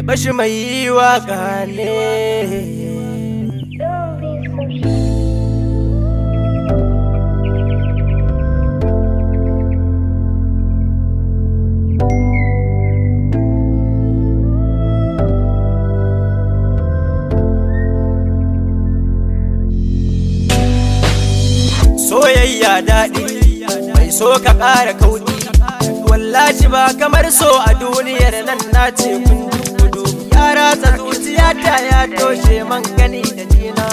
bashi mai waka ne. Soyayya daɗi mai so ka ƙara kauɗi, wallahi ba kamar so a duniyar nan na ce kun gudu. Ya ratsa zuciyata ya toshe man gani da jina,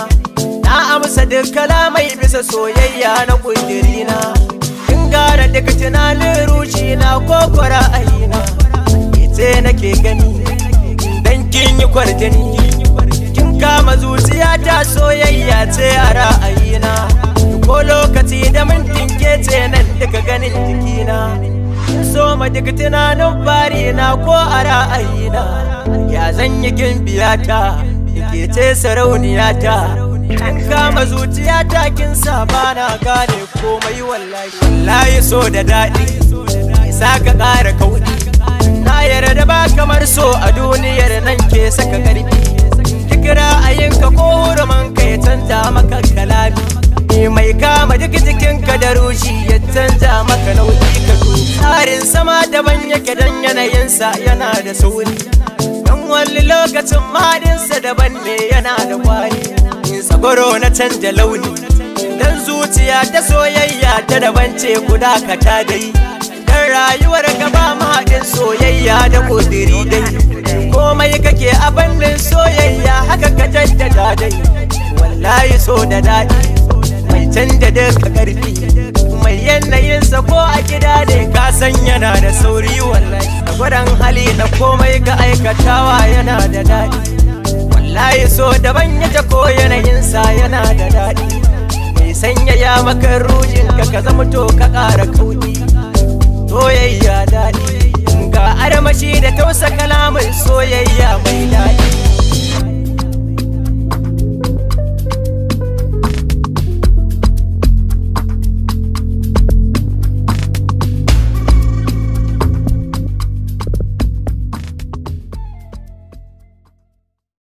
na amsa duk kalamai bisa soyayya na ƙudirina. Kin gara daga tunanin rushi na ko ra'ayina, ita nake gani dan kin yi kwarjini. Kin kama zuciyata soyayya ce a ra'ayina, ko lokaci da mintin kece nan daga ganin jikina. So ma daga tunanin fari na ko a ra'ayina, ya zan yi gimbiyata ke ce sarauniyata. Kin kama zuciyata kin sa bana gane komai wallahi. Wallahi so da daɗi isa ka ƙara kauɗi, na yarda ba kamar so a duniyar nan ke saka ƙarfi. Duk ra'ayinka ko hurumanka ya canza maka kalami, mai kama duk jikinka da rushi ya canza maka nauyi ka zo. Tsarin sama daban yake dan yanayinsa yana da sauri, dan wani lokacin madinsa daban ne yana da kwari. Tsagoro na canja launi dan zuciya ta soyayya ta daban ce guda ka ta dai. Dan rayuwar ka ba mahaɗin soyayya da ƙudiri dai, komai kake a bandin soyayya haka ka jaddada dai. Wallahi so da daɗi mai canja duka ƙarfi, mai yanayinsa ko a gida ne ka san yana da sauri. Wallahi da gwadon hali na komai ga aikatawa yana da daɗi. Wallahi so daban yake ko yanayinsa yana da daɗi, mai sanyaya maka rujinka ka zama to ka ƙara kauɗi. Soyayya daɗi ga armashi da tausa kalamin soyayya mai daɗi.